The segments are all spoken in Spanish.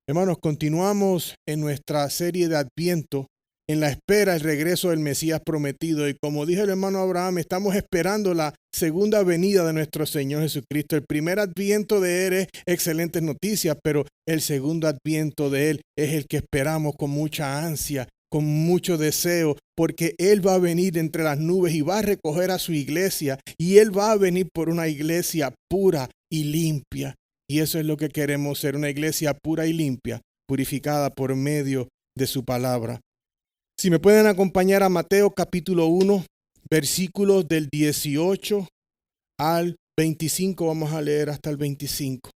Hermanos, continuamos en nuestra serie de Adviento en la espera del regreso del Mesías prometido. Y como dijo el hermano Abraham, estamos esperando la segunda venida de nuestro Señor Jesucristo. El primer Adviento de Él es excelentes noticias, pero el segundo Adviento de Él es el que esperamos con mucha ansia, con mucho deseo, porque Él va a venir entre las nubes y va a recoger a su iglesia, y Él va a venir por una iglesia pura y limpia. Y eso es lo que queremos ser, una iglesia pura y limpia, purificada por medio de su palabra. Si me pueden acompañar a Mateo capítulo 1, versículos del 18 al 25, vamos a leer hasta el 25.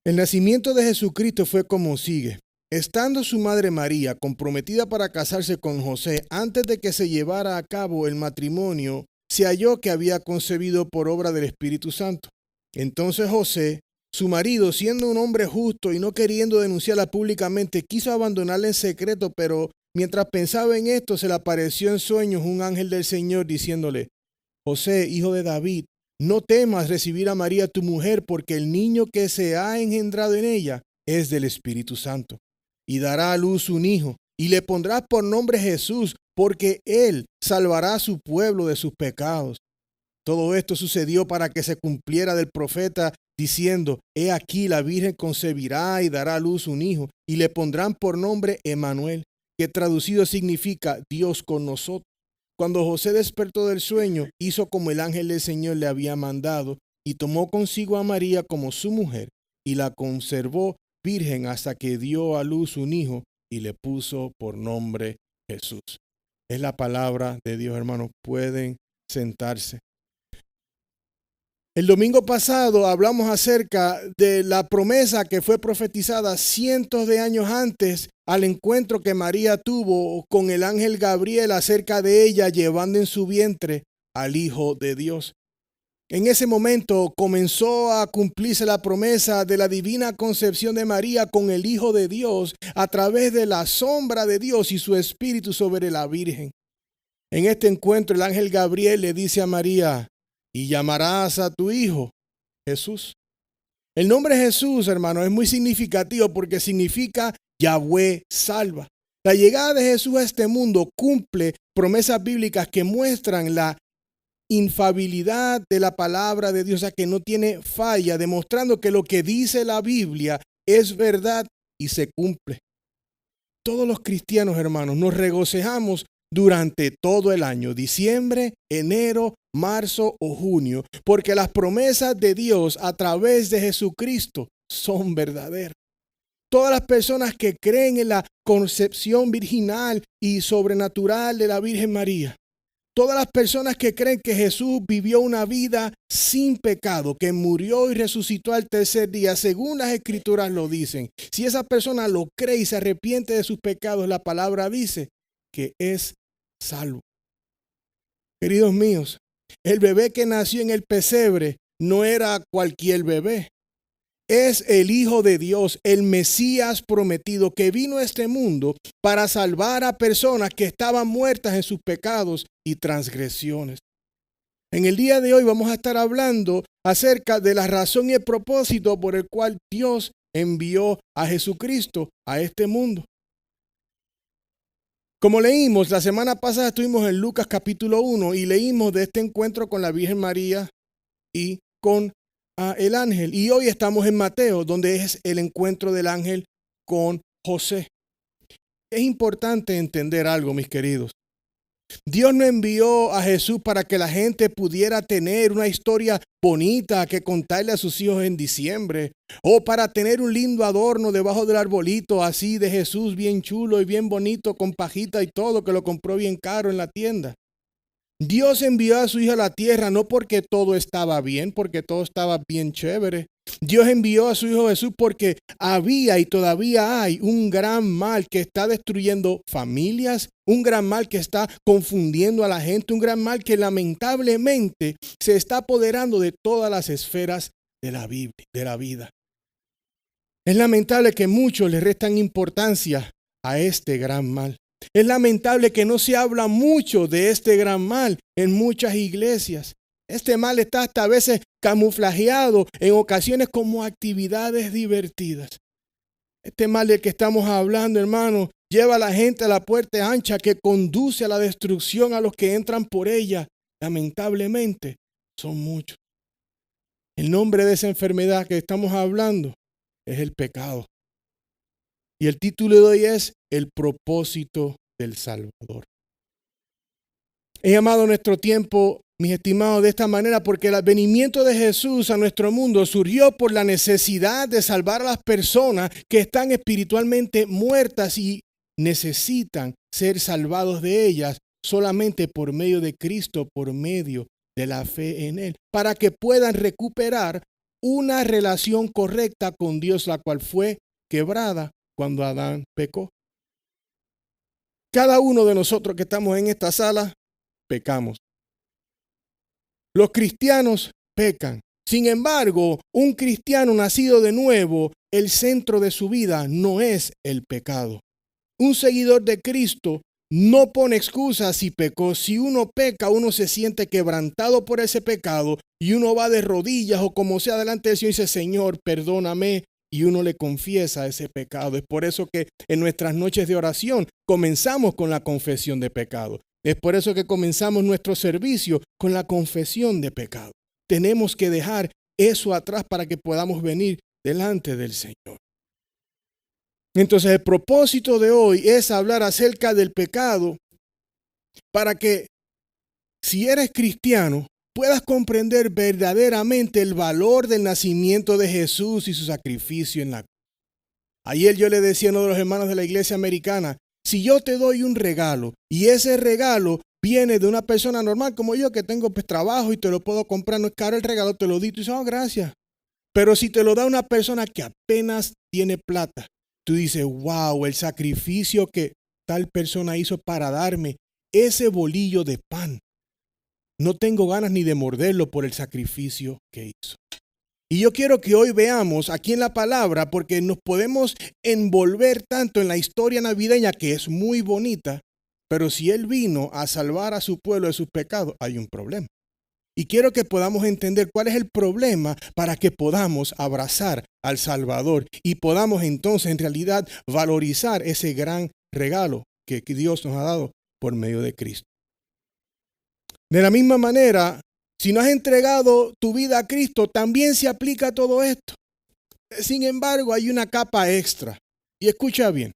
El nacimiento de Jesucristo fue como sigue. Estando su madre María comprometida para casarse con José, antes de que se llevara a cabo el matrimonio, se halló que había concebido por obra del Espíritu Santo. Entonces José, su marido, siendo un hombre justo y no queriendo denunciarla públicamente, quiso abandonarla en secreto, pero mientras pensaba en esto, se le apareció en sueños un ángel del Señor diciéndole: José, hijo de David, no temas recibir a María tu mujer, porque el niño que se ha engendrado en ella es del Espíritu Santo. Y dará a luz un hijo, y le pondrás por nombre Jesús, porque él salvará a su pueblo de sus pecados. Todo esto sucedió para que se cumpliera del profeta diciendo: He aquí la Virgen concebirá y dará a luz un hijo, y le pondrán por nombre Emmanuel, que traducido significa Dios con nosotros. Cuando José despertó del sueño, hizo como el ángel del Señor le había mandado, y tomó consigo a María como su mujer, y la conservó virgen hasta que dio a luz un hijo, y le puso por nombre Jesús. Es la palabra de Dios, hermanos. Pueden sentarse. El domingo pasado hablamos acerca de la promesa que fue profetizada cientos de años antes al encuentro que María tuvo con el ángel Gabriel acerca de ella llevando en su vientre al Hijo de Dios. En ese momento comenzó a cumplirse la promesa de la divina concepción de María con el Hijo de Dios a través de la sombra de Dios y su Espíritu sobre la Virgen. En este encuentro el ángel Gabriel le dice a María: y llamarás a tu hijo Jesús. El nombre Jesús, hermano, es muy significativo porque significa Yahweh salva. La llegada de Jesús a este mundo cumple promesas bíblicas que muestran la infalibilidad de la palabra de Dios, o sea, que no tiene falla, demostrando que lo que dice la Biblia es verdad y se cumple. Todos los cristianos, hermanos, nos regocijamos durante todo el año, diciembre, enero, marzo o junio, porque las promesas de Dios a través de Jesucristo son verdaderas. Todas las personas que creen en la concepción virginal y sobrenatural de la Virgen María, todas las personas que creen que Jesús vivió una vida sin pecado, que murió y resucitó al tercer día, según las Escrituras lo dicen, si esa persona lo cree y se arrepiente de sus pecados, la palabra dice que es salvo. Queridos míos, el bebé que nació en el pesebre no era cualquier bebé. Es el Hijo de Dios, el Mesías prometido, que vino a este mundo para salvar a personas que estaban muertas en sus pecados y transgresiones. En el día de hoy vamos a estar hablando acerca de la razón y el propósito por el cual Dios envió a Jesucristo a este mundo. Como leímos, la semana pasada estuvimos en Lucas capítulo 1 y leímos de este encuentro con la Virgen María y con el ángel. Y hoy estamos en Mateo, donde es el encuentro del ángel con José. Es importante entender algo, mis queridos. Dios no envió a Jesús para que la gente pudiera tener una historia bonita que contarle a sus hijos en diciembre, o para tener un lindo adorno debajo del arbolito así de Jesús bien chulo y bien bonito con pajita y todo, que lo compró bien caro en la tienda. Dios envió a su Hijo a la tierra no porque todo estaba bien, porque todo estaba bien chévere. Dios envió a su Hijo Jesús porque había y todavía hay un gran mal que está destruyendo familias, un gran mal que está confundiendo a la gente, un gran mal que lamentablemente se está apoderando de todas las esferas de la vida. Es lamentable que muchos le restan importancia a este gran mal. Es lamentable que no se habla mucho de este gran mal en muchas iglesias. Este mal está hasta a veces camuflajeado en ocasiones como actividades divertidas. Este mal del que estamos hablando, hermano, lleva a la gente a la puerta ancha que conduce a la destrucción a los que entran por ella. Lamentablemente, son muchos. El nombre de esa enfermedad que estamos hablando es el pecado. Y el título de hoy es El propósito del Salvador. He llamado nuestro tiempo, mis estimados, de esta manera porque el advenimiento de Jesús a nuestro mundo surgió por la necesidad de salvar a las personas que están espiritualmente muertas y necesitan ser salvados de ellas solamente por medio de Cristo, por medio de la fe en Él, para que puedan recuperar una relación correcta con Dios, la cual fue quebrada cuando Adán pecó. Cada uno de nosotros que estamos en esta sala, pecamos. Los cristianos pecan. Sin embargo, un cristiano nacido de nuevo, el centro de su vida no es el pecado. Un seguidor de Cristo no pone excusas si pecó. Si uno peca, uno se siente quebrantado por ese pecado y uno va de rodillas o como sea delante del Señor y dice, Señor, perdóname, y uno le confiesa ese pecado. Es por eso que en nuestras noches de oración comenzamos con la confesión de pecado. Es por eso que comenzamos nuestro servicio con la confesión de pecado. Tenemos que dejar eso atrás para que podamos venir delante del Señor. Entonces el propósito de hoy es hablar acerca del pecado para que si eres cristiano puedas comprender verdaderamente el valor del nacimiento de Jesús y su sacrificio en la cruz. Ayer yo le decía a uno de los hermanos de la iglesia americana, si yo te doy un regalo y ese regalo viene de una persona normal como yo que tengo pues trabajo y te lo puedo comprar, no es caro el regalo, te lo di, tú dices, oh, gracias. Pero si te lo da una persona que apenas tiene plata, tú dices, wow, el sacrificio que tal persona hizo para darme ese bolillo de pan. No tengo ganas ni de morderlo por el sacrificio que hizo. Y yo quiero que hoy veamos aquí en la palabra, porque nos podemos envolver tanto en la historia navideña, que es muy bonita, pero si Él vino a salvar a su pueblo de sus pecados, hay un problema. Y quiero que podamos entender cuál es el problema para que podamos abrazar al Salvador y podamos entonces en realidad valorizar ese gran regalo que Dios nos ha dado por medio de Cristo. De la misma manera, si no has entregado tu vida a Cristo, también se aplica todo esto. Sin embargo, hay una capa extra. Y escucha bien,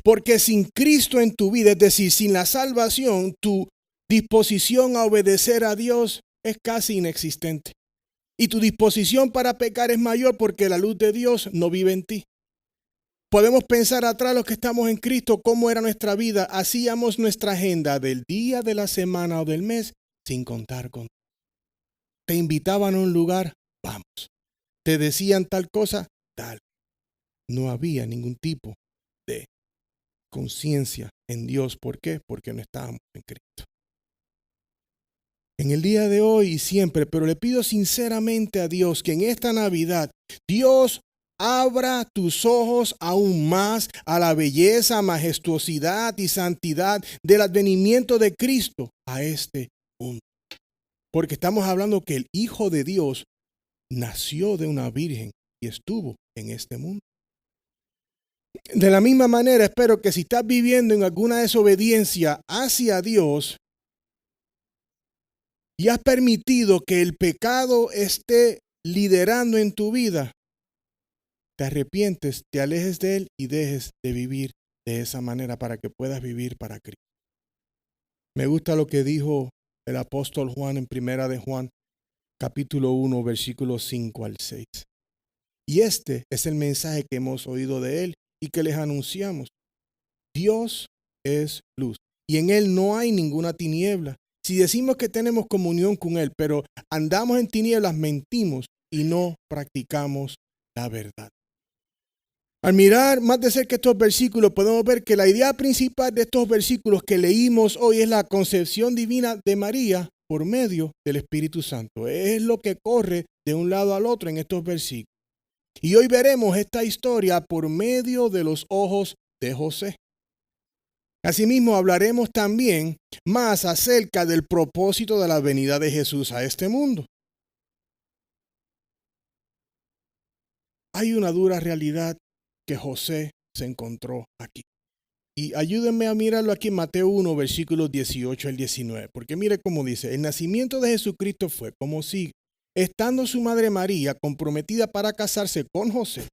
porque sin Cristo en tu vida, es decir, sin la salvación, tu disposición a obedecer a Dios es casi inexistente. Y tu disposición para pecar es mayor porque la luz de Dios no vive en ti. Podemos pensar atrás los que estamos en Cristo, cómo era nuestra vida. Hacíamos nuestra agenda del día, de la semana o del mes sin contar con. Te invitaban a un lugar, vamos. Te decían tal cosa, tal. No había ningún tipo de conciencia en Dios. ¿Por qué? Porque no estábamos en Cristo. En el día de hoy y siempre, pero le pido sinceramente a Dios que en esta Navidad, Dios abra tus ojos aún más a la belleza, majestuosidad y santidad del advenimiento de Cristo a este mundo. Porque estamos hablando que el Hijo de Dios nació de una virgen y estuvo en este mundo. De la misma manera, espero que si estás viviendo en alguna desobediencia hacia Dios y has permitido que el pecado esté liderando en tu vida, te arrepientes, te alejes de él y dejes de vivir de esa manera para que puedas vivir para Cristo. Me gusta lo que dijo el apóstol Juan en Primera de Juan, capítulo 1, versículos 5 al 6. Y este es el mensaje que hemos oído de él y que les anunciamos. Dios es luz y en él no hay ninguna tiniebla. Si decimos que tenemos comunión con él, pero andamos en tinieblas, mentimos y no practicamos la verdad. Al mirar más de cerca estos versículos, podemos ver que la idea principal de estos versículos que leímos hoy es la concepción divina de María por medio del Espíritu Santo. Es lo que corre de un lado al otro en estos versículos. Y hoy veremos esta historia por medio de los ojos de José. Asimismo, hablaremos también más acerca del propósito de la venida de Jesús a este mundo. Hay una dura realidad que José se encontró aquí. Y ayúdenme a mirarlo aquí en Mateo 1, versículos 18 al 19, porque mire cómo dice: el nacimiento de Jesucristo fue como sigue. Estando su madre María comprometida para casarse con José,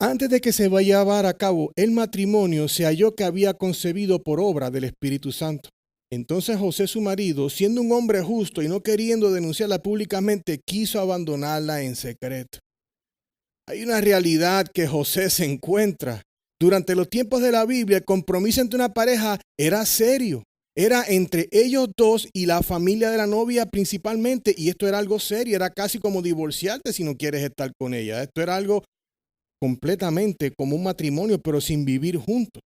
antes de que se vaya a llevar a cabo el matrimonio, se halló que había concebido por obra del Espíritu Santo. Entonces José, su marido, siendo un hombre justo y no queriendo denunciarla públicamente, quiso abandonarla en secreto. Hay una realidad que José se encuentra. Durante los tiempos de la Biblia, el compromiso entre una pareja era serio. Era entre ellos dos y la familia de la novia principalmente, y esto era algo serio, era casi como divorciarte si no quieres estar con ella. Esto era algo completamente como un matrimonio, pero sin vivir juntos.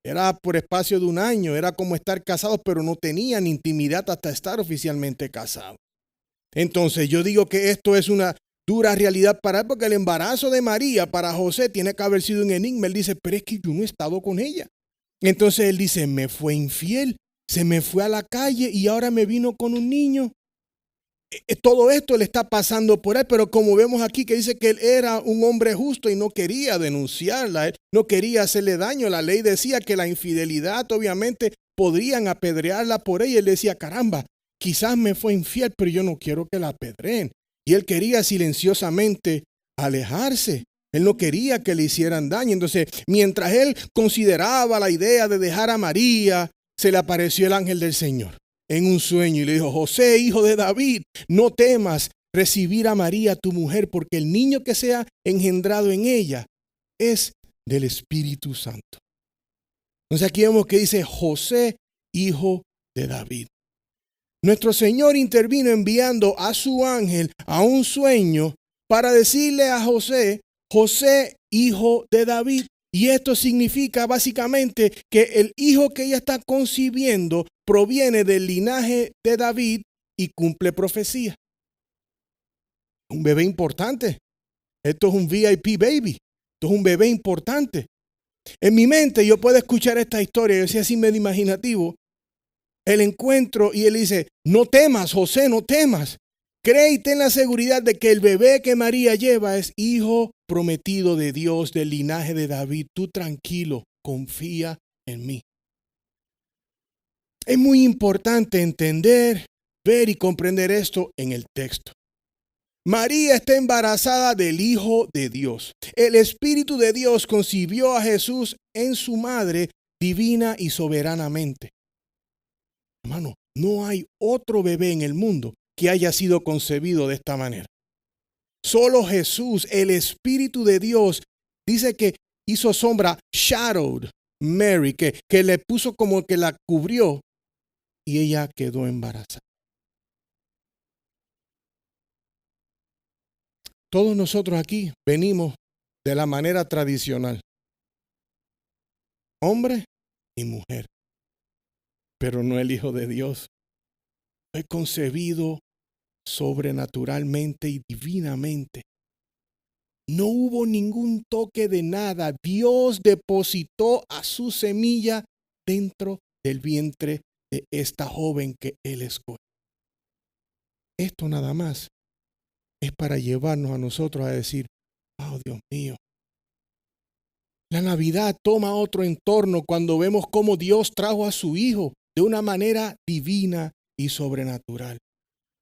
Era por espacio de un año, era como estar casados, pero no tenían intimidad hasta estar oficialmente casados. Entonces yo digo que esto es una dura realidad para él, porque el embarazo de María para José tiene que haber sido un enigma. Él dice, pero es que yo no he estado con ella. Entonces él dice, me fue infiel, se me fue a la calle y ahora me vino con un niño. Todo esto le está pasando por él, pero como vemos aquí que dice que él era un hombre justo y no quería denunciarla, él no quería hacerle daño. La ley decía que la infidelidad obviamente podrían apedrearla por ella. Él decía, caramba, quizás me fue infiel, pero yo no quiero que la apedreen. Y él quería silenciosamente alejarse. Él no quería que le hicieran daño. Entonces, mientras él consideraba la idea de dejar a María, se le apareció el ángel del Señor en un sueño y le dijo, José, hijo de David, no temas recibir a María tu mujer, porque el niño que sea engendrado en ella es del Espíritu Santo. Entonces aquí vemos que dice José, hijo de David. Nuestro Señor intervino enviando a su ángel a un sueño para decirle a José, José, hijo de David. Y esto significa básicamente que el hijo que ella está concibiendo proviene del linaje de David y cumple profecía. Un bebé importante. Esto es un VIP baby. Esto es un bebé importante. En mi mente yo puedo escuchar esta historia, yo decía así medio imaginativo, el encuentro y él dice, no temas, José, no temas. Cree y ten la seguridad de que el bebé que María lleva es hijo prometido de Dios, del linaje de David. Tú tranquilo, confía en mí. Es muy importante entender, ver y comprender esto en el texto. María está embarazada del Hijo de Dios. El Espíritu de Dios concibió a Jesús en su madre divina y soberanamente. Hermano, no hay otro bebé en el mundo que haya sido concebido de esta manera. Solo Jesús, el Espíritu de Dios, dice que hizo sombra, shadowed Mary, que le puso como que la cubrió y ella quedó embarazada. Todos nosotros aquí venimos de la manera tradicional, hombre y mujer, pero no el Hijo de Dios. Fue concebido sobrenaturalmente y divinamente. No hubo ningún toque de nada. Dios depositó a su semilla dentro del vientre de esta joven que él escogió. Esto nada más es para llevarnos a nosotros a decir, oh Dios mío. La Navidad toma otro entorno cuando vemos cómo Dios trajo a su Hijo de una manera divina y sobrenatural.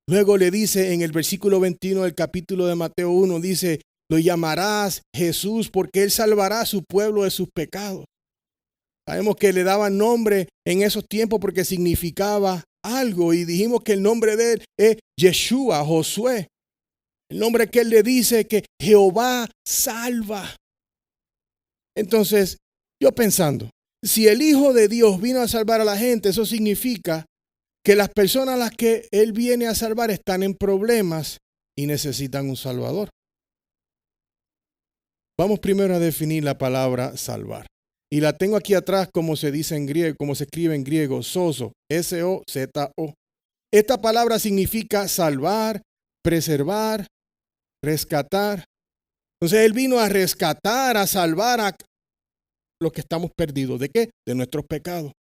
Luego le dice en el versículo 21 del capítulo de Mateo 1, dice, lo llamarás Jesús porque él salvará a su pueblo de sus pecados. Sabemos que le daban nombre en esos tiempos porque significaba algo y dijimos que el nombre de él es Yeshua, Josué. El nombre que él le dice que Jehová salva. Entonces, yo pensando, si el Hijo de Dios vino a salvar a la gente, eso significa que las personas a las que él viene a salvar están en problemas y necesitan un salvador. Vamos primero a definir la palabra salvar. Y la tengo aquí atrás como se dice en griego, como se escribe en griego, sozo, S-O-Z-O. Esta palabra significa salvar, preservar, rescatar. Entonces él vino a rescatar, a salvar a los que estamos perdidos. ¿De qué? De nuestros pecados.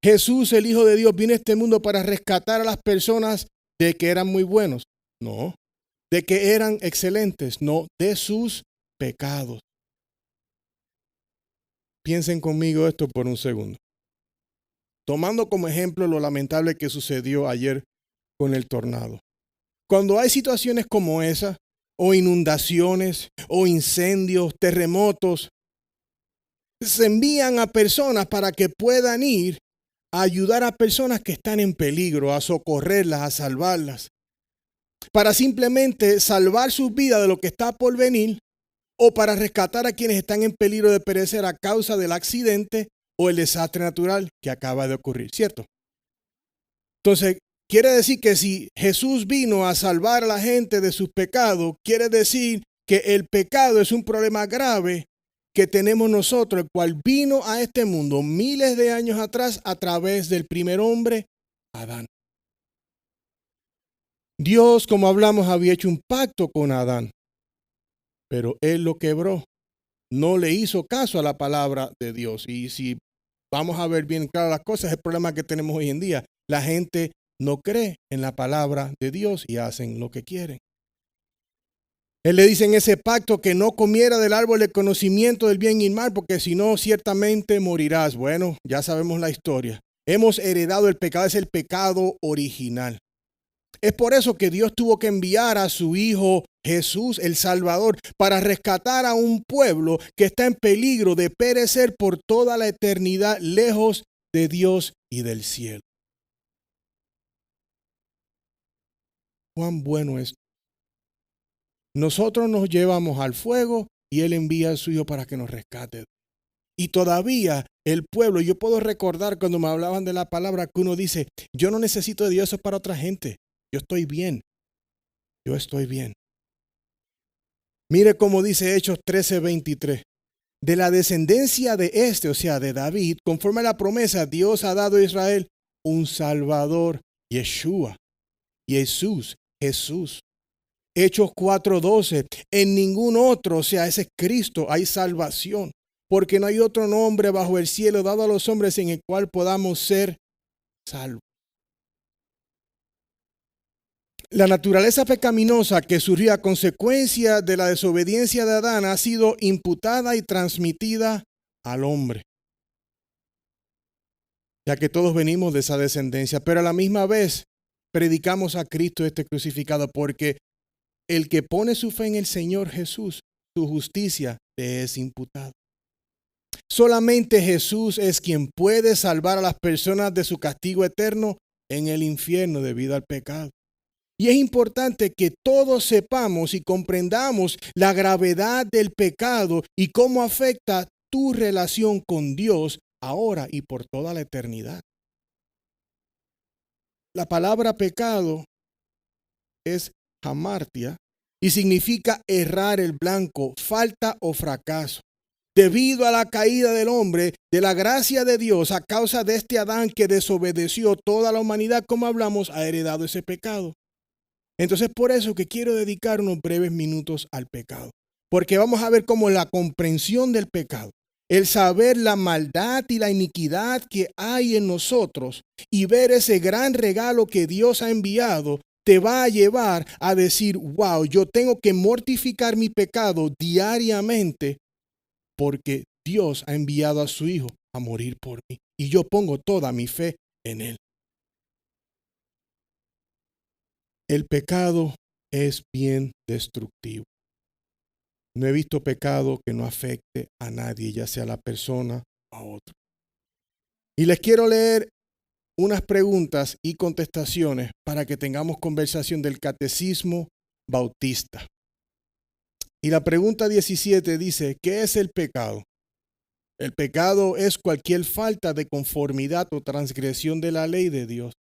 Jesús, el Hijo de Dios, vino a este mundo para rescatar a las personas de que eran muy buenos. No. De que eran excelentes. No. De sus pecados. Piensen conmigo esto por un segundo. Tomando como ejemplo lo lamentable que sucedió ayer con el tornado. Cuando hay situaciones como esa, o inundaciones, o incendios, terremotos, se envían a personas para que puedan ir a ayudar a personas que están en peligro, a socorrerlas, a salvarlas, para simplemente salvar sus vidas de lo que está por venir, o para rescatar a quienes están en peligro de perecer a causa del accidente o el desastre natural que acaba de ocurrir, ¿cierto? Entonces, quiere decir que si Jesús vino a salvar a la gente de sus pecados, quiere decir que el pecado es un problema grave que tenemos nosotros, el cual vino a este mundo miles de años atrás a través del primer hombre, Adán. Dios, como hablamos, había hecho un pacto con Adán, pero él lo quebró. No le hizo caso a la palabra de Dios. Y si vamos a ver bien claras las cosas, el problema que tenemos hoy en día, la gente no cree en la palabra de Dios y hacen lo que quieren. Él le dice en ese pacto que no comiera del árbol del conocimiento del bien y el mal, porque si no, ciertamente morirás. Bueno, ya sabemos la historia. Hemos heredado el pecado, es el pecado original. Es por eso que Dios tuvo que enviar a su Hijo Jesús, el Salvador, para rescatar a un pueblo que está en peligro de perecer por toda la eternidad lejos de Dios y del cielo. Cuán bueno es. Nosotros nos llevamos al fuego y Él envía a su Hijo para que nos rescate. Y todavía el pueblo, yo puedo recordar cuando me hablaban de la palabra que uno dice, yo no necesito de Dios, eso es para otra gente. Yo estoy bien. Yo estoy bien. Mire cómo dice Hechos 13:23. De la descendencia de este, o sea, de David, conforme a la promesa, Dios ha dado a Israel un Salvador, Yeshua, Jesús. Hechos 4:12. En ningún otro, o sea, ese es Cristo, hay salvación, porque no hay otro nombre bajo el cielo dado a los hombres en el cual podamos ser salvos. La naturaleza pecaminosa que surgió a consecuencia de la desobediencia de Adán ha sido imputada y transmitida al hombre, ya que todos venimos de esa descendencia, pero a la misma vez predicamos a Cristo crucificado, porque el que pone su fe en el Señor Jesús, su justicia le es imputada. Solamente Jesús es quien puede salvar a las personas de su castigo eterno en el infierno debido al pecado. Y es importante que todos sepamos y comprendamos la gravedad del pecado y cómo afecta tu relación con Dios ahora y por toda la eternidad. La palabra pecado es hamartia y significa errar el blanco, falta o fracaso. Debido a la caída del hombre, de la gracia de Dios, a causa de este Adán que desobedeció, toda la humanidad, como hablamos, ha heredado ese pecado. Entonces, por eso que quiero dedicar unos breves minutos al pecado, porque vamos a ver cómo la comprensión del pecado, el saber la maldad y la iniquidad que hay en nosotros y ver ese gran regalo que Dios ha enviado, te va a llevar a decir, wow, yo tengo que mortificar mi pecado diariamente porque Dios ha enviado a su Hijo a morir por mí y yo pongo toda mi fe en Él. El pecado es bien destructivo. No he visto pecado que no afecte a nadie, ya sea a la persona o a otro. Y les quiero leer unas preguntas y contestaciones para que tengamos conversación del Catecismo Bautista. Y la pregunta 17 dice, ¿qué es el pecado? El pecado es cualquier falta de conformidad o transgresión de la ley de Dios.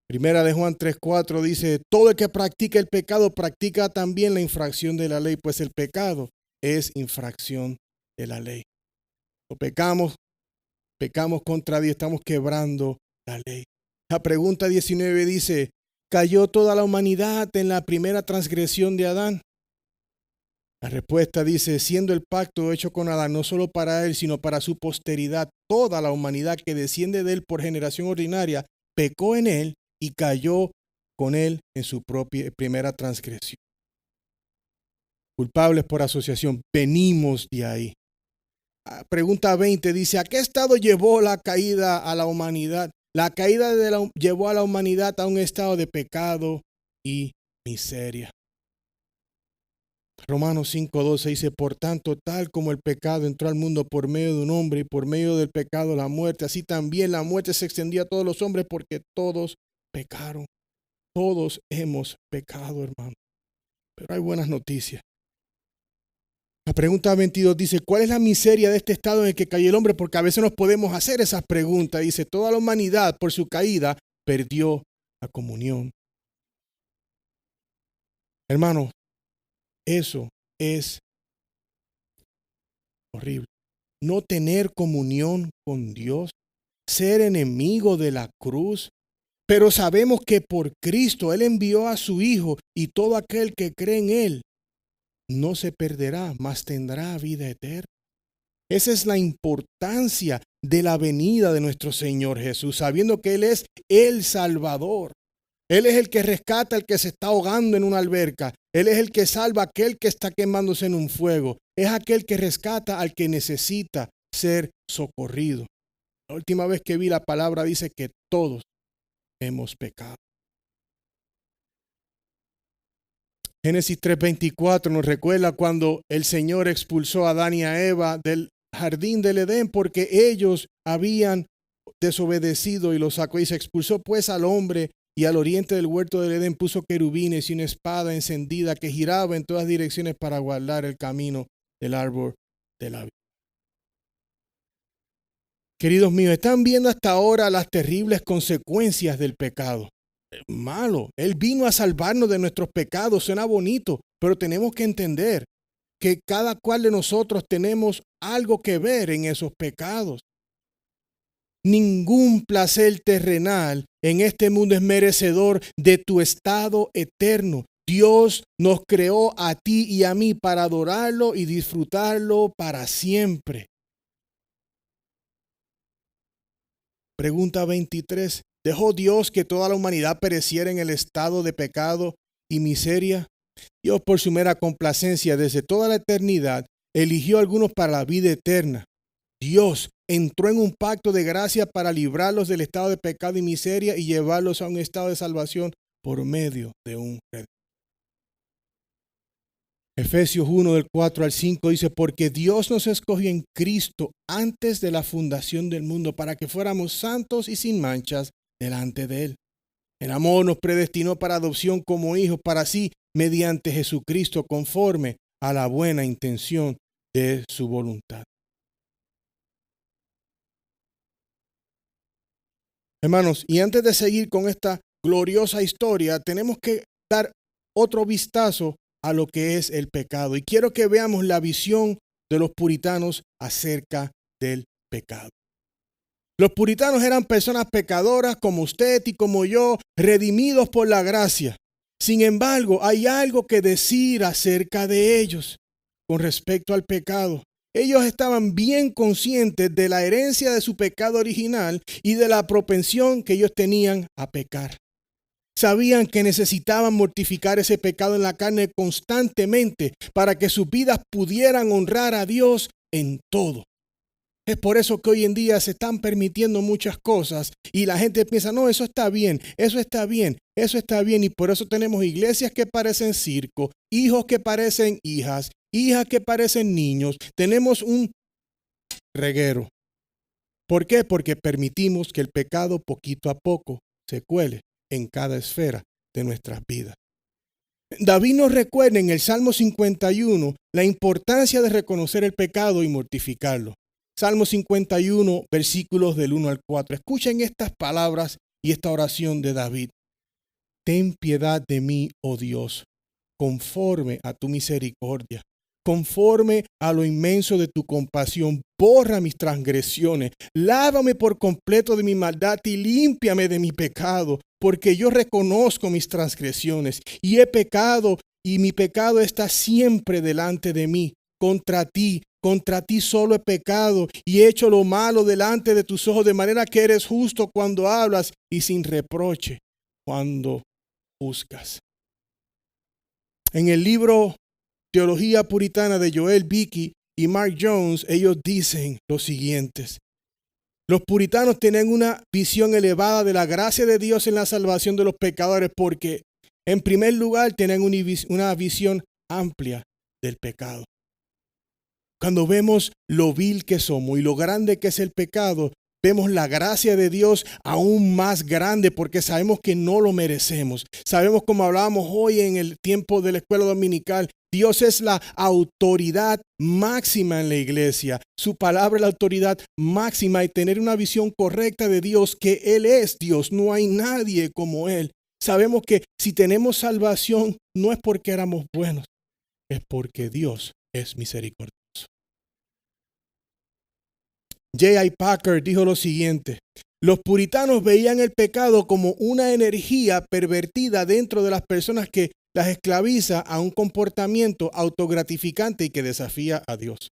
Primera de Juan 3:4 dice, todo el que practica el pecado practica también la infracción de la ley, pues el pecado es infracción de la ley. O pecamos contra Dios, estamos quebrando la ley. La pregunta 19 dice, ¿cayó toda la humanidad en la primera transgresión de Adán? La respuesta dice, siendo el pacto hecho con Adán no solo para él, sino para su posteridad, toda la humanidad que desciende de él por generación ordinaria, pecó en él y cayó con él en su propia primera transgresión. Culpables por asociación, venimos de ahí. Pregunta 20 dice, ¿a qué estado llevó la caída a la humanidad? La caída llevó a la humanidad a un estado de pecado y miseria. Romanos 5:12 dice, por tanto, tal como el pecado entró al mundo por medio de un hombre y por medio del pecado la muerte, así también la muerte se extendió a todos los hombres porque todos pecaron. Todos hemos pecado, hermano. Pero hay buenas noticias. La pregunta 22 dice, ¿cuál es la miseria de este estado en el que cayó el hombre? Porque a veces nos podemos hacer esas preguntas. Dice, toda la humanidad por su caída perdió la comunión. Hermano, eso es horrible. No tener comunión con Dios, ser enemigo de la cruz. Pero sabemos que por Cristo Él envió a su Hijo y todo aquel que cree en Él no se perderá, mas tendrá vida eterna. Esa es la importancia de la venida de nuestro Señor Jesús, sabiendo que Él es el Salvador. Él es el que rescata al que se está ahogando en una alberca. Él es el que salva a aquel que está quemándose en un fuego. Es aquel que rescata al que necesita ser socorrido. La última vez que vi la palabra dice que todos hemos pecado. Génesis 3:24 nos recuerda cuando el Señor expulsó a Adán y a Eva del jardín del Edén porque ellos habían desobedecido y los sacó y se expulsó pues al hombre y al oriente del huerto del Edén puso querubines y una espada encendida que giraba en todas direcciones para guardar el camino del árbol de la vida. Queridos míos, están viendo hasta ahora las terribles consecuencias del pecado. Malo. Él vino a salvarnos de nuestros pecados. Suena bonito, pero tenemos que entender que cada cual de nosotros tenemos algo que ver en esos pecados. Ningún placer terrenal en este mundo es merecedor de tu estado eterno. Dios nos creó a ti y a mí para adorarlo y disfrutarlo para siempre. Pregunta 23. ¿Dejó Dios que toda la humanidad pereciera en el estado de pecado y miseria? Dios, por su mera complacencia, desde toda la eternidad, eligió a algunos para la vida eterna. Dios entró en un pacto de gracia para librarlos del estado de pecado y miseria y llevarlos a un estado de salvación por medio de un redentor. Efesios 1 del 4 al 5 dice, porque Dios nos escogió en Cristo antes de la fundación del mundo para que fuéramos santos y sin manchas delante de Él. El amor nos predestinó para adopción como hijos, para sí, mediante Jesucristo, conforme a la buena intención de su voluntad. Hermanos, y antes de seguir con esta gloriosa historia, tenemos que dar otro vistazo a lo que es el pecado. Y quiero que veamos la visión de los puritanos acerca del pecado. Los puritanos eran personas pecadoras como usted y como yo, redimidos por la gracia. Sin embargo, hay algo que decir acerca de ellos con respecto al pecado. Ellos estaban bien conscientes de la herencia de su pecado original y de la propensión que ellos tenían a pecar. Sabían que necesitaban mortificar ese pecado en la carne constantemente para que sus vidas pudieran honrar a Dios en todo. Es por eso que hoy en día se están permitiendo muchas cosas y la gente piensa, no, eso está bien, eso está bien, eso está bien. Y por eso tenemos iglesias que parecen circo, hijos que parecen hijas, hijas que parecen niños. Tenemos un reguero. ¿Por qué? Porque permitimos que el pecado poquito a poco se cuele en cada esfera de nuestras vidas. David nos recuerda en el Salmo 51 la importancia de reconocer el pecado y mortificarlo. Salmo 51, versículos del 1 al 4. Escuchen estas palabras y esta oración de David. Ten piedad de mí, oh Dios, conforme a tu misericordia, conforme a lo inmenso de tu compasión. Borra mis transgresiones, lávame por completo de mi maldad y límpiame de mi pecado, porque yo reconozco mis transgresiones y he pecado y mi pecado está siempre delante de mí. Contra ti solo he pecado y he hecho lo malo delante de tus ojos, de manera que eres justo cuando hablas y sin reproche cuando juzgas. En el libro Teología Puritana de Joel Beeke y Mark Jones, ellos dicen lo siguiente: los puritanos tienen una visión elevada de la gracia de Dios en la salvación de los pecadores porque, en primer lugar, tienen una visión amplia del pecado. Cuando vemos lo vil que somos y lo grande que es el pecado, vemos la gracia de Dios aún más grande porque sabemos que no lo merecemos. Sabemos, como hablábamos hoy en el tiempo de la escuela dominical, Dios es la autoridad máxima en la iglesia. Su palabra es la autoridad máxima y tener una visión correcta de Dios, que Él es Dios, no hay nadie como Él. Sabemos que si tenemos salvación no es porque éramos buenos, es porque Dios es misericordioso. J.I. Packer dijo lo siguiente: los puritanos veían el pecado como una energía pervertida dentro de las personas que las esclaviza a un comportamiento autogratificante y que desafía a Dios.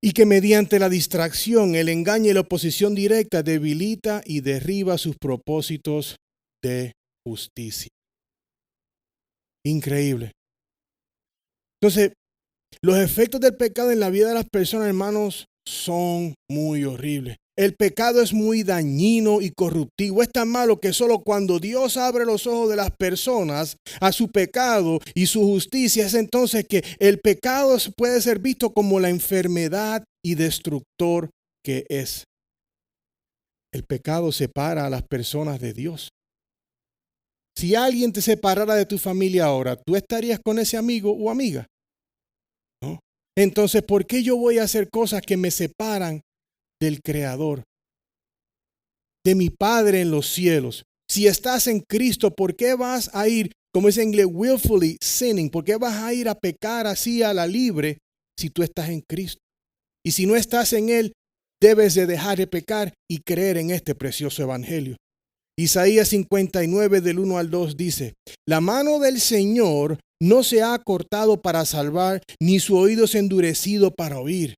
Y que mediante la distracción, el engaño y la oposición directa debilita y derriba sus propósitos de justicia. Increíble. Entonces, los efectos del pecado en la vida de las personas, hermanos, son muy horribles. El pecado es muy dañino y corruptivo. Es tan malo que solo cuando Dios abre los ojos de las personas a su pecado y su justicia, es entonces que el pecado puede ser visto como la enfermedad y destructor que es. El pecado separa a las personas de Dios. Si alguien te separara de tu familia ahora, ¿tú estarías con ese amigo o amiga? ¿No? Entonces, ¿por qué yo voy a hacer cosas que me separan del Creador, de mi Padre en los cielos? Si estás en Cristo, ¿por qué vas a ir, como dice en inglés, willfully sinning? ¿Por qué vas a ir a pecar así a la libre si tú estás en Cristo? Y si no estás en Él, debes de dejar de pecar y creer en este precioso evangelio. Isaías 59 del 1 al 2 dice: la mano del Señor no se ha cortado para salvar, ni su oído se ha endurecido para oír.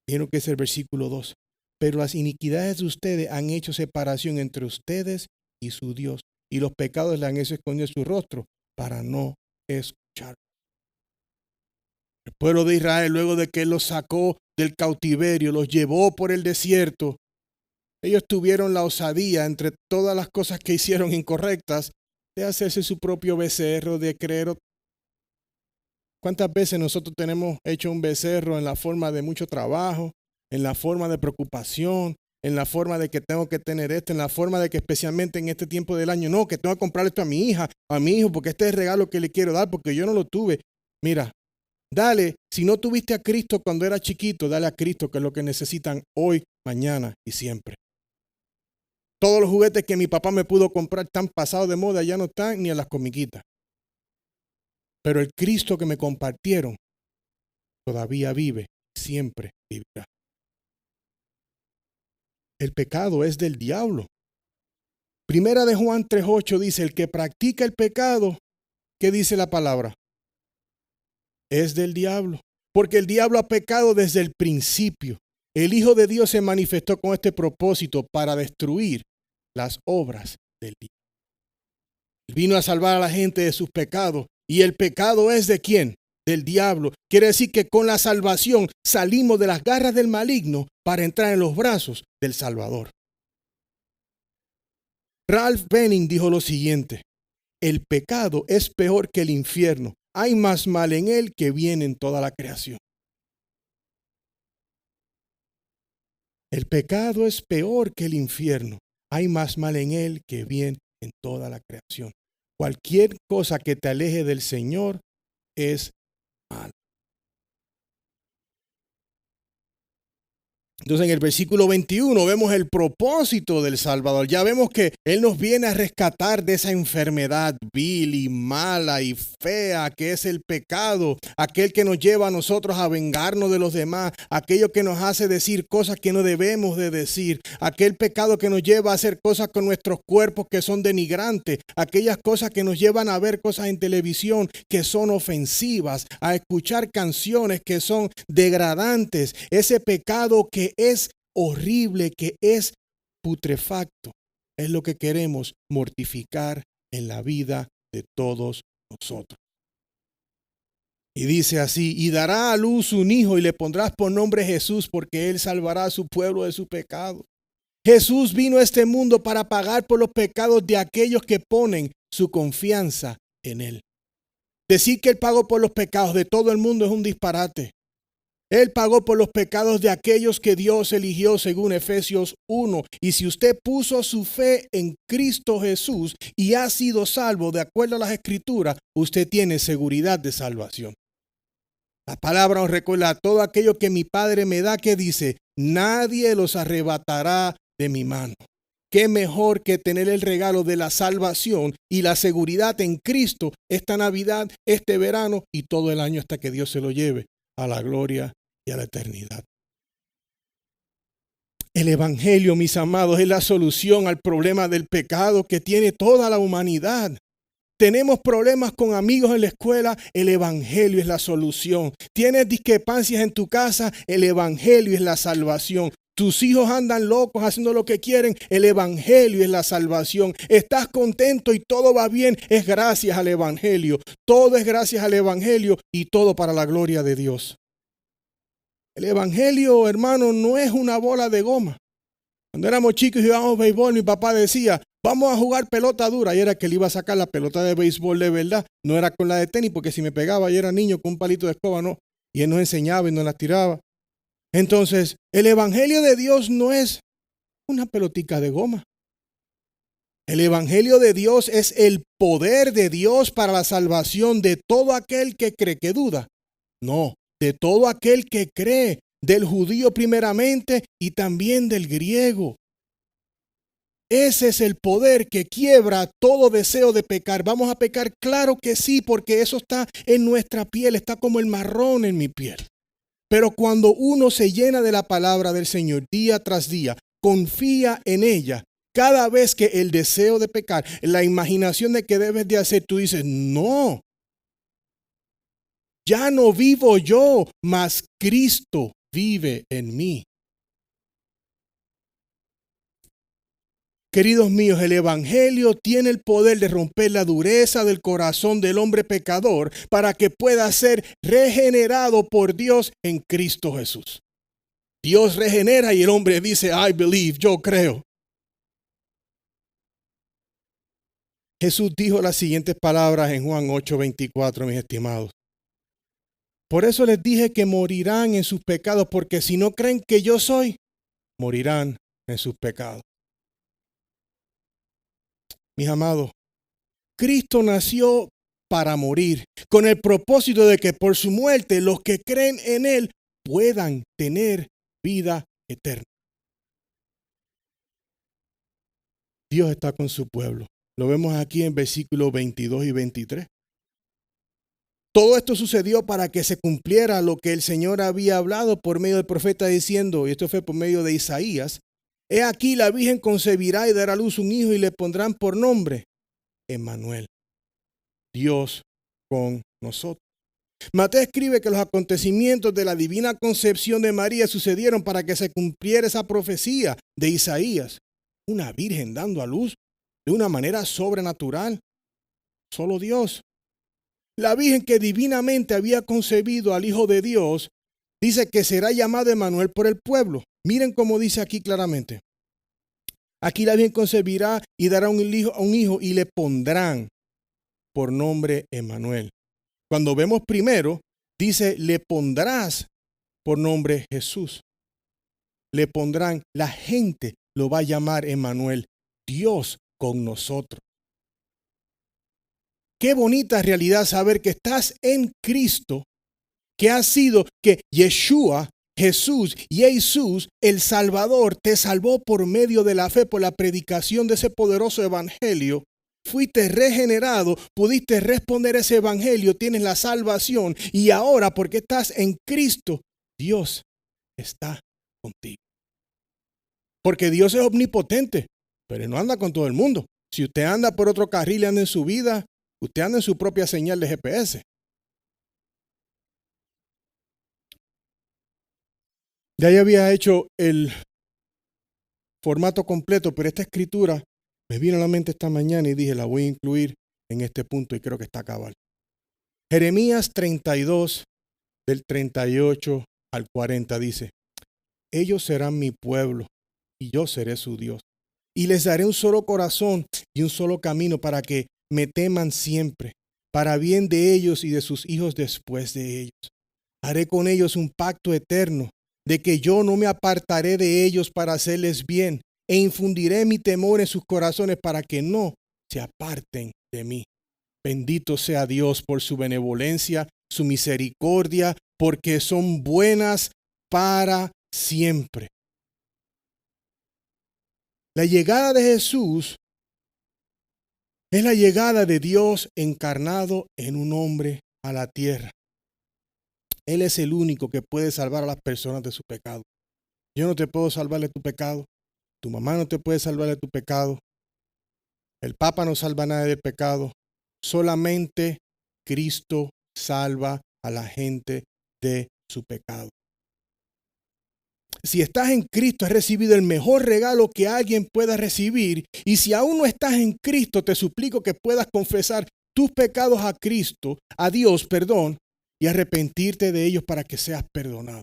Vieron que es el versículo 2. Pero las iniquidades de ustedes han hecho separación entre ustedes y su Dios, y los pecados le han hecho esconder su rostro para no escuchar. El pueblo de Israel, luego de que Él los sacó del cautiverio, los llevó por el desierto, ellos tuvieron la osadía, entre todas las cosas que hicieron incorrectas, de hacerse su propio becerro, de creer. ¿Cuántas veces nosotros tenemos hecho un becerro en la forma de mucho trabajo, en la forma de preocupación, en la forma de que tengo que tener esto, en la forma de que especialmente en este tiempo del año, no, que tengo que comprarle esto a mi hija, a mi hijo, porque este es el regalo que le quiero dar, porque yo no lo tuve? Mira, dale, si no tuviste a Cristo cuando era chiquito, dale a Cristo, que es lo que necesitan hoy, mañana y siempre. Todos los juguetes que mi papá me pudo comprar están pasados de moda, ya no están ni en las comiquitas. Pero el Cristo que me compartieron todavía vive, siempre vivirá. El pecado es del diablo. Primera de Juan 3:8 dice: el que practica el pecado, ¿qué dice la palabra? Es del diablo. Porque el diablo ha pecado desde el principio. El Hijo de Dios se manifestó con este propósito para destruir las obras del diablo. Él vino a salvar a la gente de sus pecados. ¿Y el pecado es de quién? Del diablo. Quiere decir que con la salvación salimos de las garras del maligno para entrar en los brazos del Salvador. Ralph Benning dijo lo siguiente: el pecado es peor que el infierno. Hay más mal en él que bien en toda la creación. El pecado es peor que el infierno. Hay más mal en él que bien en toda la creación. Cualquier cosa que te aleje del Señor es mal. Entonces, en el versículo 21 vemos el propósito del Salvador. Ya vemos que Él nos viene a rescatar de esa enfermedad vil y mala y fea que es el pecado, aquel que nos lleva a nosotros a vengarnos de los demás, aquello que nos hace decir cosas que no debemos de decir, aquel pecado que nos lleva a hacer cosas con nuestros cuerpos que son denigrantes, aquellas cosas que nos llevan a ver cosas en televisión que son ofensivas, a escuchar canciones que son degradantes, ese pecado que es horrible, que es putrefacto, es lo que queremos mortificar en la vida de todos nosotros. Y dice así, y dará a luz un hijo y le pondrás por nombre Jesús, porque él salvará a su pueblo de su pecado. Jesús vino a este mundo para pagar por los pecados de aquellos que ponen su confianza en él. Decir que él pagó por los pecados de todo el mundo es un disparate. Él pagó por los pecados de aquellos que Dios eligió según Efesios 1. Y si usted puso su fe en Cristo Jesús y ha sido salvo de acuerdo a las Escrituras, usted tiene seguridad de salvación. La palabra nos recuerda todo aquello que mi Padre me da, que dice, nadie los arrebatará de mi mano. Qué mejor que tener el regalo de la salvación y la seguridad en Cristo esta Navidad, este verano y todo el año hasta que Dios se lo lleve a la gloria y a la eternidad. El Evangelio, mis amados, es la solución al problema del pecado que tiene toda la humanidad. Tenemos problemas con amigos en la escuela, el Evangelio es la solución. Tienes discrepancias en tu casa, el Evangelio es la salvación. Tus hijos andan locos haciendo lo que quieren, el Evangelio es la salvación. Estás contento y todo va bien, es gracias al Evangelio. Todo es gracias al Evangelio y todo para la gloria de Dios. El Evangelio, hermano, no es una bola de goma. Cuando éramos chicos y jugábamos béisbol, mi papá decía, vamos a jugar pelota dura. Y era que le iba a sacar la pelota de béisbol de verdad. No era con la de tenis, porque si me pegaba y era niño con un palito de escoba, no. Y él nos enseñaba y nos la tiraba. Entonces, el Evangelio de Dios no es una pelotica de goma. El Evangelio de Dios es el poder de Dios para la salvación de todo aquel que cree, que duda. No, de todo aquel que cree, del judío primeramente y también del griego. Ese es el poder que quiebra todo deseo de pecar. ¿Vamos a pecar? Claro que sí, porque eso está en nuestra piel, está como el marrón en mi piel. Pero cuando uno se llena de la palabra del Señor día tras día, confía en ella, cada vez que el deseo de pecar, la imaginación de que debes de hacer, tú dices, no, ya no vivo yo, mas Cristo vive en mí. Queridos míos, el Evangelio tiene el poder de romper la dureza del corazón del hombre pecador para que pueda ser regenerado por Dios en Cristo Jesús. Dios regenera y el hombre dice, I believe, yo creo. Jesús dijo las siguientes palabras en Juan 8:24, mis estimados. Por eso les dije que morirán en sus pecados, porque si no creen que yo soy, morirán en sus pecados. Mis amados, Cristo nació para morir, con el propósito de que por su muerte los que creen en Él puedan tener vida eterna. Dios está con su pueblo. Lo vemos aquí en versículos 22 y 23. Todo esto sucedió para que se cumpliera lo que el Señor había hablado por medio del profeta diciendo, y esto fue por medio de Isaías, he aquí la Virgen concebirá y dará a luz un hijo y le pondrán por nombre Emmanuel, Dios con nosotros. Mateo escribe que los acontecimientos de la divina concepción de María sucedieron para que se cumpliera esa profecía de Isaías. Una virgen dando a luz de una manera sobrenatural. Solo Dios. La virgen que divinamente había concebido al Hijo de Dios, dice que será llamado Emmanuel por el pueblo. Miren cómo dice aquí claramente. Aquí la Virgen concebirá y dará un hijo y le pondrán por nombre Emmanuel. Cuando vemos primero, dice, le pondrás por nombre Jesús. Le pondrán, la gente lo va a llamar Emmanuel, Dios con nosotros. Qué bonita realidad saber que estás en Cristo, que ha sido que Yeshua, Jesús, Jesús, el Salvador, te salvó por medio de la fe, por la predicación de ese poderoso evangelio. Fuiste regenerado, pudiste responder a ese evangelio, tienes la salvación y ahora porque estás en Cristo, Dios está contigo. Porque Dios es omnipotente, pero no anda con todo el mundo. Si usted anda por otro carril y anda en su vida, usted anda en su propia señal de GPS. Ya yo había hecho el formato completo, pero esta escritura me vino a la mente esta mañana y dije, la voy a incluir en este punto y creo que está cabal. Jeremías 32, del 38 al 40 dice: ellos serán mi pueblo y yo seré su Dios. Y les daré un solo corazón y un solo camino para que me teman siempre, para bien de ellos y de sus hijos después de ellos. Haré con ellos un pacto eterno, de que yo no me apartaré de ellos para hacerles bien, e infundiré mi temor en sus corazones para que no se aparten de mí. Bendito sea Dios por su benevolencia, su misericordia, porque son buenas para siempre. La llegada de Jesús es la llegada de Dios encarnado en un hombre a la tierra. Él es el único que puede salvar a las personas de su pecado. Yo no te puedo salvar de tu pecado. Tu mamá no te puede salvar de tu pecado. El Papa no salva a nadie del pecado. Solamente Cristo salva a la gente de su pecado. Si estás en Cristo, has recibido el mejor regalo que alguien pueda recibir. Y si aún no estás en Cristo, te suplico que puedas confesar tus pecados a Cristo, a Dios, perdón, y arrepentirte de ellos para que seas perdonado.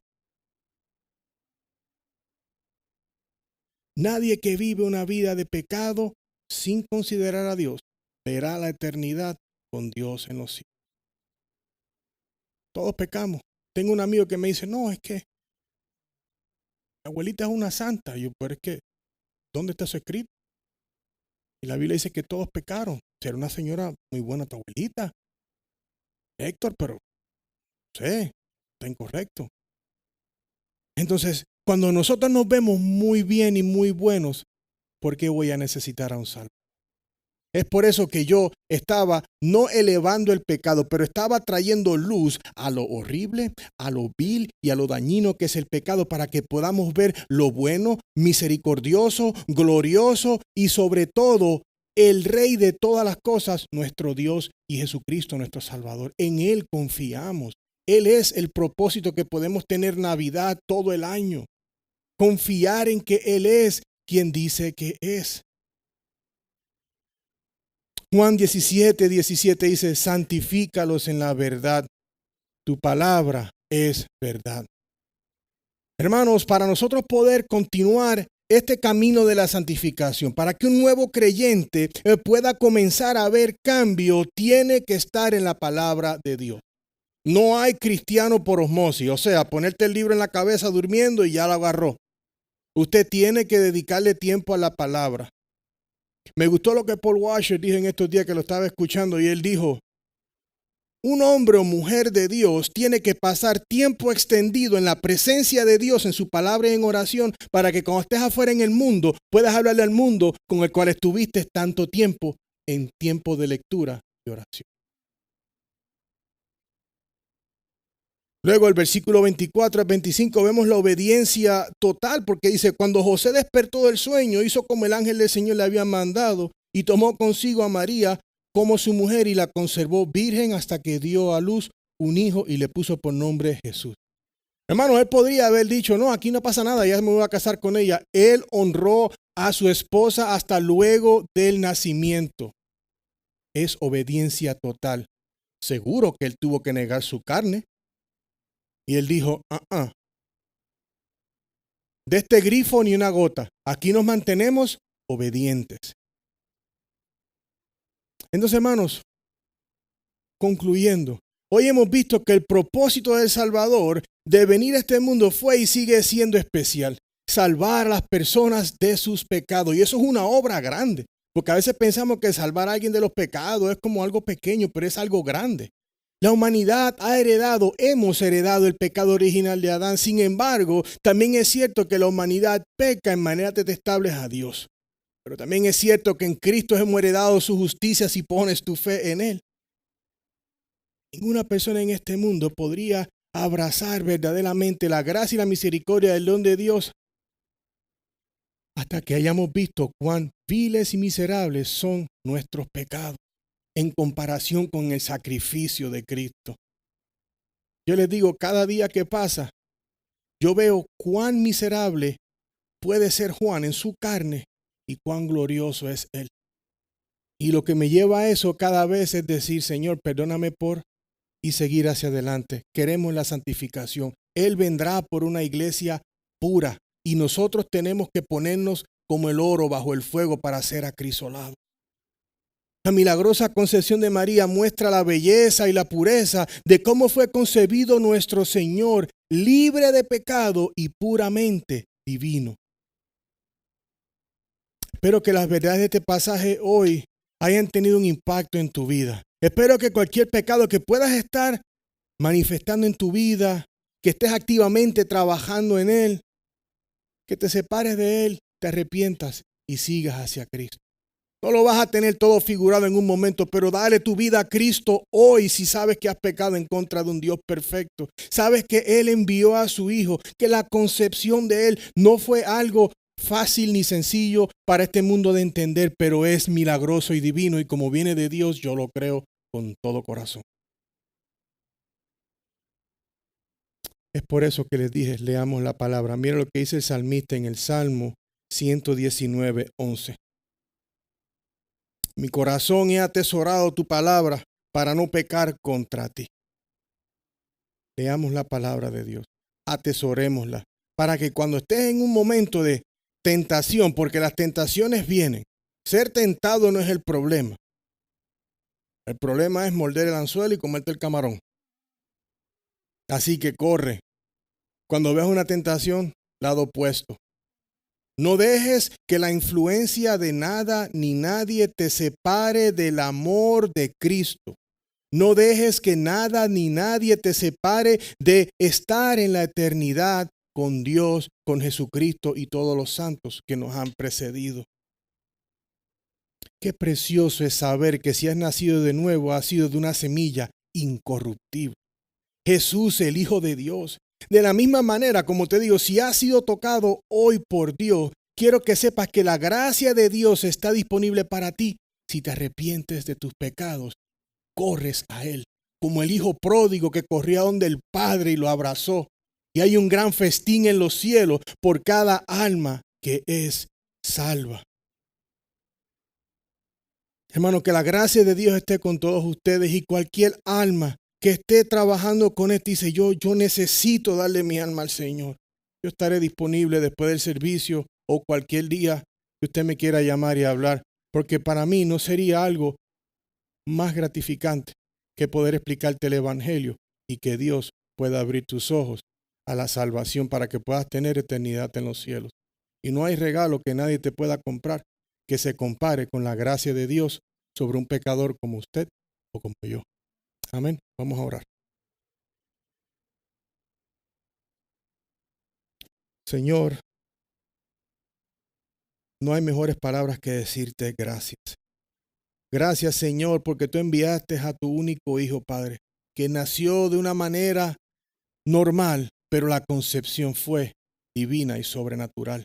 Nadie que vive una vida de pecado sin considerar a Dios verá la eternidad con Dios en los cielos. Todos pecamos. Tengo un amigo que me dice: no, es que mi abuelita es una santa. Y yo, pero es que, ¿dónde está eso escrito? Y la Biblia dice que todos pecaron. Será una señora muy buena tu abuelita, Héctor, pero no sé, está incorrecto. Entonces, cuando nosotros nos vemos muy bien y muy buenos, ¿por qué voy a necesitar a un salvo? Es por eso que yo estaba no elevando el pecado, pero estaba trayendo luz a lo horrible, a lo vil y a lo dañino que es el pecado, para que podamos ver lo bueno, misericordioso, glorioso y sobre todo el Rey de todas las cosas, nuestro Dios y Jesucristo, nuestro Salvador. En Él confiamos. Él es el propósito que podemos tener Navidad todo el año. Confiar en que Él es quien dice que es. Juan 17, 17 dice: santifícalos en la verdad. Tu palabra es verdad. Hermanos, para nosotros poder continuar este camino de la santificación, para que un nuevo creyente pueda comenzar a ver cambio, tiene que estar en la palabra de Dios. No hay cristiano por osmosis, o sea, ponerte el libro en la cabeza durmiendo y ya lo agarró. Usted tiene que dedicarle tiempo a la palabra. Me gustó lo que Paul Washer dijo en estos días que lo estaba escuchando, y él dijo: un hombre o mujer de Dios tiene que pasar tiempo extendido en la presencia de Dios, en su palabra y en oración, para que cuando estés afuera en el mundo puedas hablarle al mundo con el cual estuviste tanto tiempo en tiempo de lectura y oración. Luego el versículo 24 al 25 vemos la obediencia total, porque dice: cuando José despertó del sueño, hizo como el ángel del Señor le había mandado y tomó consigo a María como su mujer y la conservó virgen hasta que dio a luz un hijo y le puso por nombre Jesús. Hermano, él podría haber dicho: no, aquí no pasa nada, ya me voy a casar con ella. Él honró a su esposa hasta luego del nacimiento. Es obediencia total. Seguro que él tuvo que negar su carne. Y él dijo: de este grifo ni una gota. Aquí nos mantenemos obedientes. Entonces, hermanos, concluyendo, hoy hemos visto que el propósito del Salvador de venir a este mundo fue y sigue siendo especial: salvar a las personas de sus pecados. Y eso es una obra grande, porque a veces pensamos que salvar a alguien de los pecados es como algo pequeño, pero es algo grande. La humanidad hemos heredado el pecado original de Adán. Sin embargo, también es cierto que la humanidad peca en maneras detestables a Dios. Pero también es cierto que en Cristo hemos heredado su justicia si pones tu fe en Él. Ninguna persona en este mundo podría abrazar verdaderamente la gracia y la misericordia del don de Dios hasta que hayamos visto cuán viles y miserables son nuestros pecados en comparación con el sacrificio de Cristo. Yo les digo, cada día que pasa, yo veo cuán miserable puede ser Juan en su carne y cuán glorioso es Él. Y lo que me lleva a eso cada vez es decir: Señor, perdóname por y seguir hacia adelante. Queremos la santificación. Él vendrá por una iglesia pura y nosotros tenemos que ponernos como el oro bajo el fuego para ser acrisolados. La milagrosa concepción de María muestra la belleza y la pureza de cómo fue concebido nuestro Señor, libre de pecado y puramente divino. Espero que las verdades de este pasaje hoy hayan tenido un impacto en tu vida. Espero que cualquier pecado que puedas estar manifestando en tu vida, que estés activamente trabajando en él, que te separes de él, te arrepientas y sigas hacia Cristo. No lo vas a tener todo figurado en un momento, pero dale tu vida a Cristo hoy si sabes que has pecado en contra de un Dios perfecto. Sabes que Él envió a su Hijo, que la concepción de Él no fue algo fácil ni sencillo para este mundo de entender, pero es milagroso y divino, y como viene de Dios, yo lo creo con todo corazón. Es por eso que les dije, leamos la palabra. Mira lo que dice el salmista en el Salmo 119:11. Mi corazón he atesorado tu palabra para no pecar contra ti. Leamos la palabra de Dios, atesorémosla, para que cuando estés en un momento de tentación, porque las tentaciones vienen, ser tentado no es el problema. El problema es morder el anzuelo y comerte el camarón. Así que corre. Cuando veas una tentación, lado opuesto. No dejes que la influencia de nada ni nadie te separe del amor de Cristo. No dejes que nada ni nadie te separe de estar en la eternidad con Dios, con Jesucristo y todos los santos que nos han precedido. Qué precioso es saber que si has nacido de nuevo, has sido de una semilla incorruptible. Jesús, el Hijo de Dios. De la misma manera, como te digo, si has sido tocado hoy por Dios, quiero que sepas que la gracia de Dios está disponible para ti. Si te arrepientes de tus pecados, corres a Él, como el hijo pródigo que corría donde el Padre y lo abrazó. Y hay un gran festín en los cielos por cada alma que es salva. Hermano, que la gracia de Dios esté con todos ustedes, y cualquier alma que esté trabajando con esto dice, yo necesito darle mi alma al Señor. Yo estaré disponible después del servicio o cualquier día que usted me quiera llamar y hablar, porque para mí no sería algo más gratificante que poder explicarte el Evangelio y que Dios pueda abrir tus ojos a la salvación para que puedas tener eternidad en los cielos. Y no hay regalo que nadie te pueda comprar que se compare con la gracia de Dios sobre un pecador como usted o como yo. Amén. Vamos a orar. Señor, no hay mejores palabras que decirte gracias. Gracias, Señor, porque tú enviaste a tu único Hijo, Padre, que nació de una manera normal, pero la concepción fue divina y sobrenatural.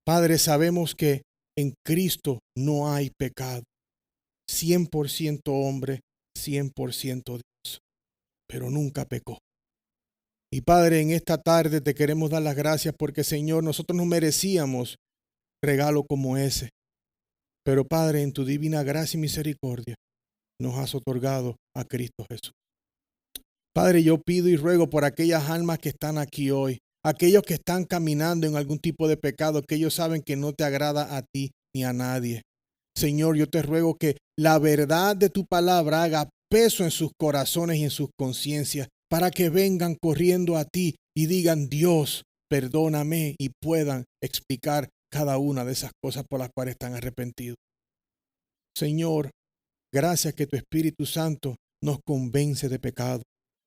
Padre, sabemos que en Cristo no hay pecado. 100% hombre, 100% Dios, pero nunca pecó. Y Padre, en esta tarde te queremos dar las gracias porque, Señor, nosotros no merecíamos regalo como ese. Pero Padre, en tu divina gracia y misericordia, nos has otorgado a Cristo Jesús. Padre, yo pido y ruego por aquellas almas que están aquí hoy, aquellos que están caminando en algún tipo de pecado, que ellos saben que no te agrada a ti ni a nadie. Señor, yo te ruego que la verdad de tu palabra haga peso en sus corazones y en sus conciencias, para que vengan corriendo a ti y digan, Dios, perdóname, y puedan explicar cada una de esas cosas por las cuales están arrepentidos. Señor, gracias que tu Espíritu Santo nos convence de pecado,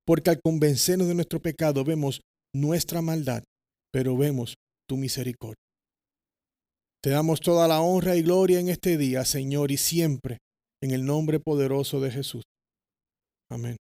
porque al convencernos de nuestro pecado vemos nuestra maldad, pero vemos tu misericordia. Te damos toda la honra y gloria en este día, Señor, y siempre, en el nombre poderoso de Jesús. Amén.